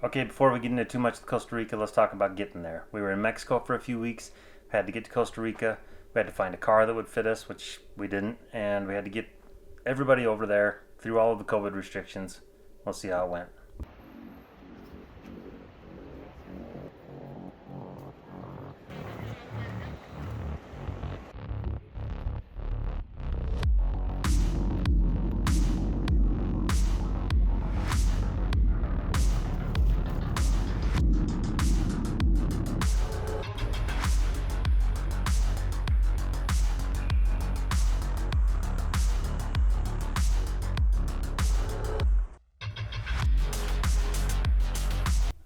Okay, before we get into too much of Costa Rica, let's talk about getting there. We were in Mexico for a few weeks, had to get to Costa Rica. We had to find a car that would fit us, which we didn't, and we had to get everybody over there through all of the COVID restrictions. We'll see how it went.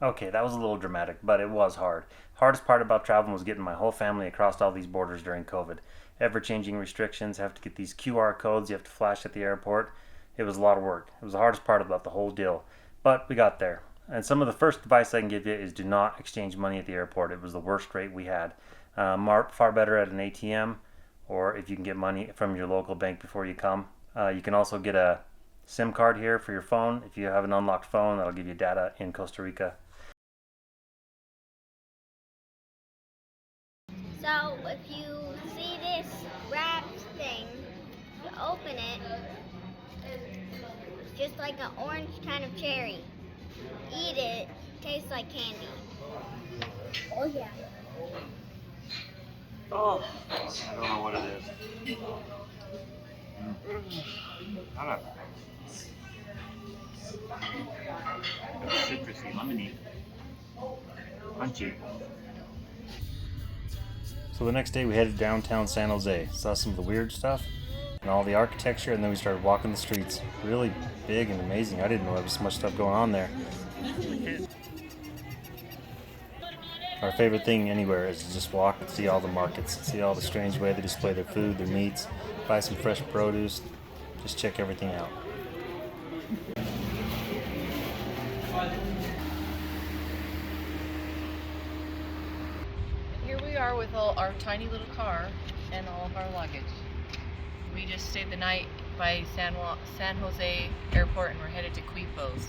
Okay, that was a little dramatic, but it was hard. Hardest part about traveling was getting my whole family across all these borders during COVID. Ever changing restrictions, have to get these QR codes you have to flash at the airport. It was a lot of work. It was the hardest part about the whole deal. But we got there. And some of the first advice I can give you is do not exchange money at the airport. It was the worst rate we had. Far better at an ATM, or if you can get money from your local bank before you come. You can also get a SIM card here for your phone. If you have an unlocked phone, that'll give you data in Costa Rica. So if you see this wrapped thing, you open it, it's just like an orange kind of cherry. Eat it, tastes like candy. Oh yeah. Oh, I don't know what it is. Kind of citrusy, lemony, crunchy. So the next day we headed downtown San Jose, saw some of the weird stuff and all the architecture, and then we started walking the streets. Really big and amazing. I didn't know there was so much stuff going on there. Our favorite thing anywhere is to just walk and see all the markets, see all the strange way they display their food, their meats, buy some fresh produce, just check everything out. Here we are with all our tiny little car and all of our luggage. We just stayed the night by San Jose Airport and we're headed to Quepos,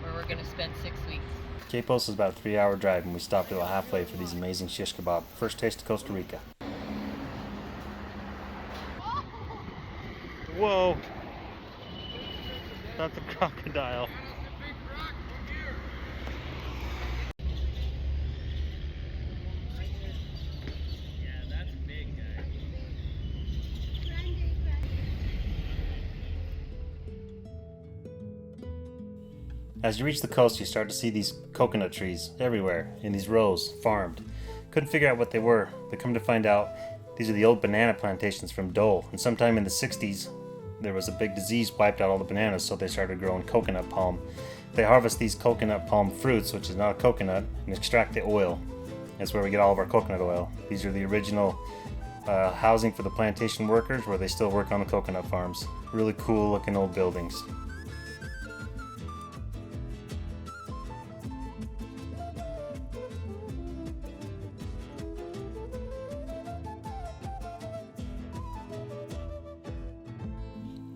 where we're going to spend 6 weeks. Quepos is about a 3-hour drive, and we stopped about halfway for these amazing shish kebab. First taste of Costa Rica. Whoa! That's a crocodile. As you reach the coast, you start to see these coconut trees everywhere in these rows, farmed. Couldn't figure out what they were, but come to find out, these are the old banana plantations from Dole. And sometime in the 60s, there was a big disease wiped out all the bananas, so they started growing coconut palm. They harvest these coconut palm fruits, which is not a coconut, and extract the oil. That's where we get all of our coconut oil. These are the original housing for the plantation workers, where they still work on the coconut farms. Really cool looking old buildings.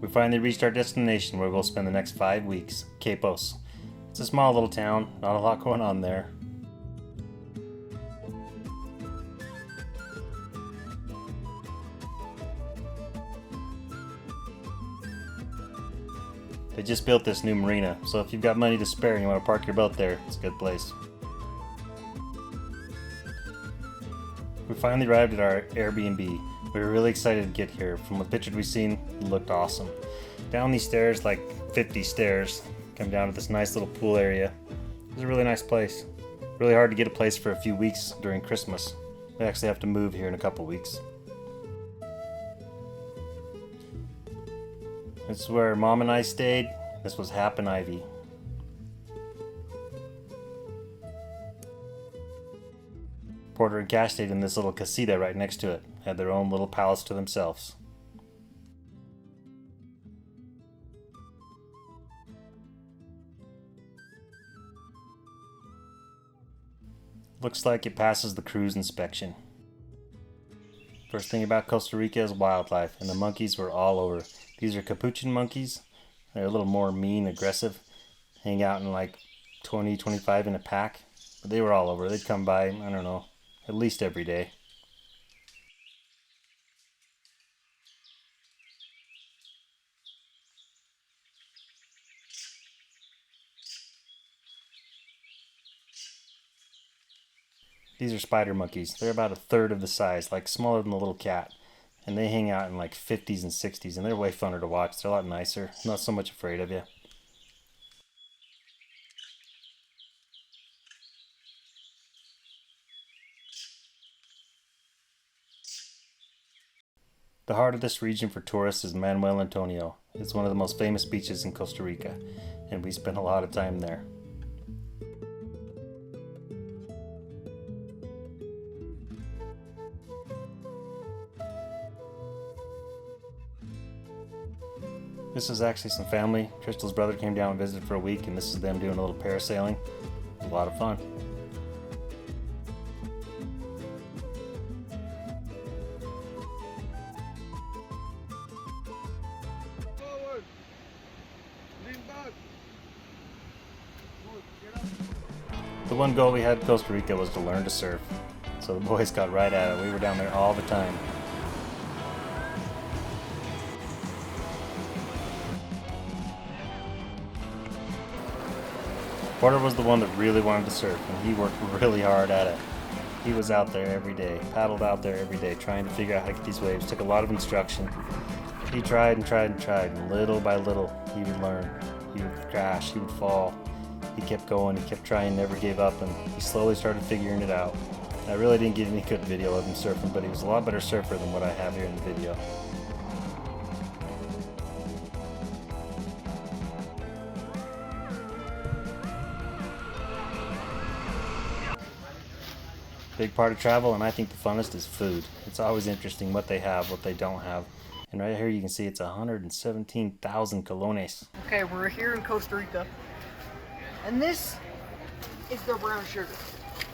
We finally reached our destination, where we'll spend the next 5 weeks, Quepos. It's a small little town, not a lot going on there. They just built this new marina, so if you've got money to spare and you want to park your boat there, it's a good place. We finally arrived at our Airbnb. We were really excited to get here. From the pictures we've seen, it looked awesome. Down these stairs, like 50 stairs, come down to this nice little pool area. It was a really nice place. Really hard to get a place for a few weeks during Christmas. We actually have to move here in a couple weeks. This is where Mom and I stayed. This was Hap and Ivy. Porter and Cash stayed in this little casita right next to it. Had their own little palace to themselves. Looks like it passes the cruise inspection. First thing about Costa Rica is wildlife, and the monkeys were all over. These are capuchin monkeys. They're a little more mean, aggressive. Hang out in like 20, 25 in a pack. But they were all over. They'd come by, I don't know, at least every day. These are spider monkeys. They're about a third of the size, like smaller than a little cat. And they hang out in like 50s and 60s, and they're way funner to watch. They're a lot nicer, not so much afraid of you. The heart of this region for tourists is Manuel Antonio. It's one of the most famous beaches in Costa Rica, and we spent a lot of time there. This is actually some family. Crystal's brother came down and visited for a week, and this is them doing a little parasailing. It was a lot of fun. The one goal we had in Costa Rica was to learn to surf. So the boys got right at it. We were down there all the time. Porter was the one that really wanted to surf, and he worked really hard at it. He was out there every day, paddled out there every day, trying to figure out how to get these waves. Took a lot of instruction. He tried and tried and tried, and little by little, he would learn. He would crash, he would fall. He kept going, he kept trying, never gave up, and he slowly started figuring it out. I really didn't get any good video of him surfing, but he was a lot better surfer than what I have here in the video. Big part of travel, and I think the funnest is food. It's always interesting what they have, what they don't have. And right here you can see it's 117,000 colones. Okay, we're here in Costa Rica. And this is the brown sugar.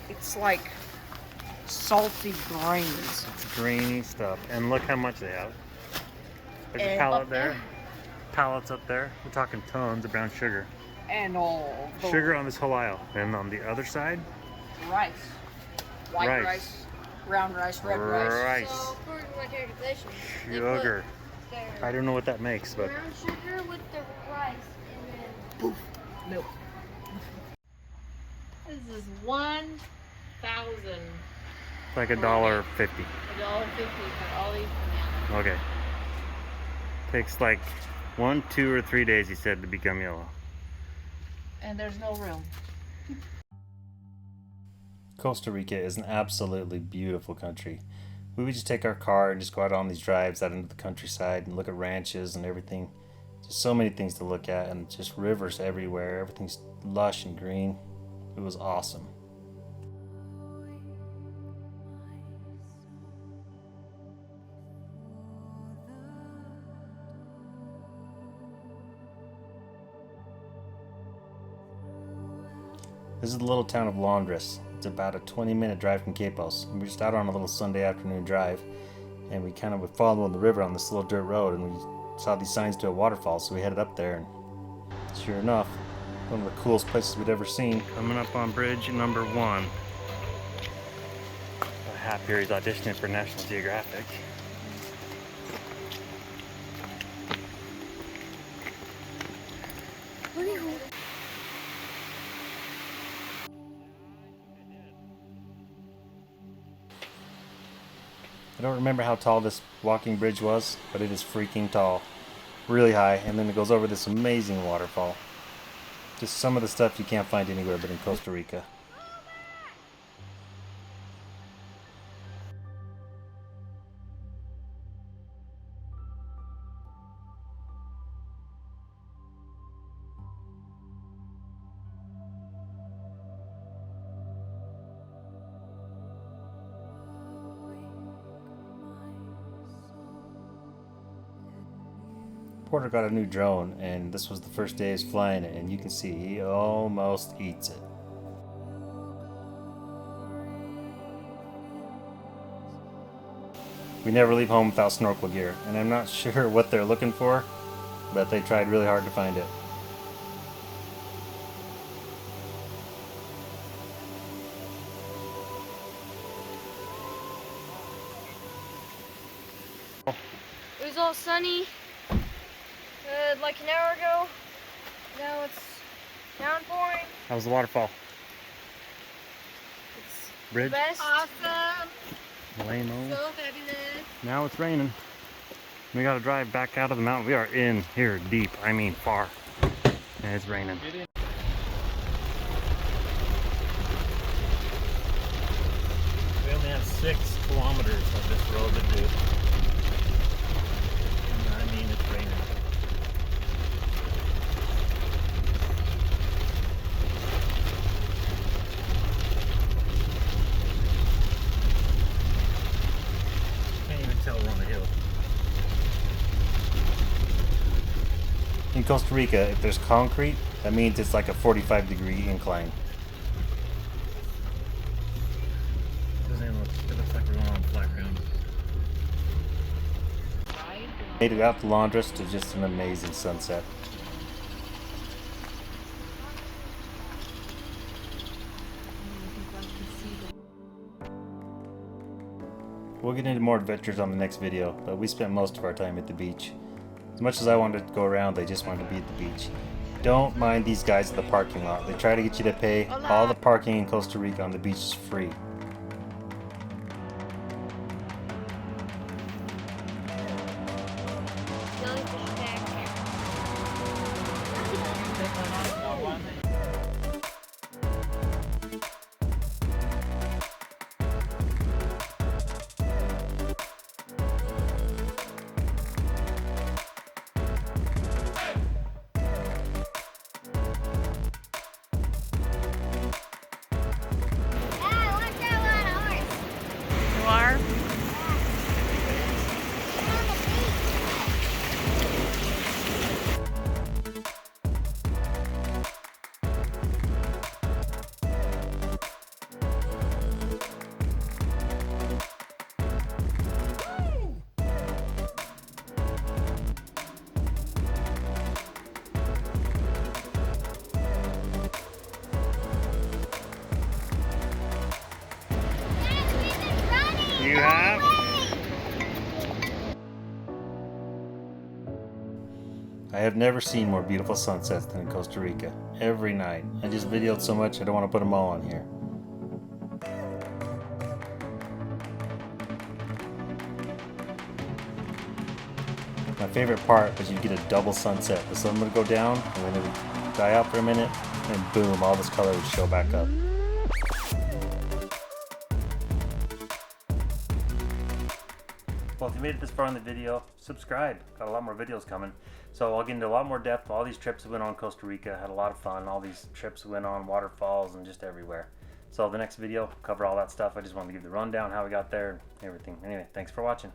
It's like salty grains. It's grainy stuff. And look how much they have. There's a And pallet up there. Pallets up there. We're talking tons of brown sugar. And all the Sugar on this whole aisle. And on the other side, rice. White Rice. rice, brown rice, red rice. rice. So according to my calculations, they Sugar. put I their don't know what that makes, but brown sugar with the rice and then Milk. This is 1,000. it's like $1.50. $1.50 for all these bananas. Okay. Takes like 1, 2, or 3 days, he said, to become yellow. And there's no room. Costa Rica is an absolutely beautiful country. We would just take our car and just go out on these drives out into the countryside and look at ranches and everything. Just so many things to look at, and just rivers everywhere. Everything's lush and green. It was awesome. This is the little town of Londres. It's about a 20-minute drive from Quepos. And we're just out on a little Sunday afternoon drive, and we kind of were following the river on this little dirt road, and we saw these signs to a waterfall, so we headed up there, and sure enough, one of the coolest places we'd ever seen. Coming up on bridge number 1. Hap here, he's auditioning for National Geographic. I don't remember how tall this walking bridge was, but it is freaking tall. Really high, and then it goes over this amazing waterfall. Just some of the stuff you can't find anywhere but in Costa Rica. Porter got a new drone, and this was the first day he's flying it, and you can see he almost eats it. We never leave home without snorkel gear, and I'm not sure what they're looking for, but they tried really hard to find it. It was all sunny like an hour ago. Now it's downpouring. How was the waterfall? It's Bridge? the best. Awesome. Lame-o. So fabulous. Now it's raining. We gotta drive back out of the mountain. We are in here deep. I mean far. And it's raining. We only have 6 kilometers of this road to do. And I mean it's raining. Can't even tell we're on a hill. In Costa Rica, if there's concrete, that means it's like a 45-degree incline. It looks like we're going on flat ground. Made it out to Londres to just an amazing sunset. We'll get into more adventures on the next video, but we spent most of our time at the beach. As much as I wanted to go around, they just wanted to be at the beach. Don't mind these guys at the parking lot. They try to get you to pay. All the parking in Costa Rica on the beach is free. You are? You have? I have never seen more beautiful sunsets than in Costa Rica. Every night. I just videoed so much I don't want to put them all on here. My favorite part was you get a double sunset. The sun would go down and then it would die out for a minute and boom, all this color would show back up. Well, if you made it this far in the video, subscribe. Got a lot more videos coming. So I'll get into a lot more depth. All these trips we went on Costa Rica, had a lot of fun. All these trips we went on, waterfalls and just everywhere. So the next video, cover all that stuff. I just wanted to give the rundown, how we got there and everything. Anyway, thanks for watching.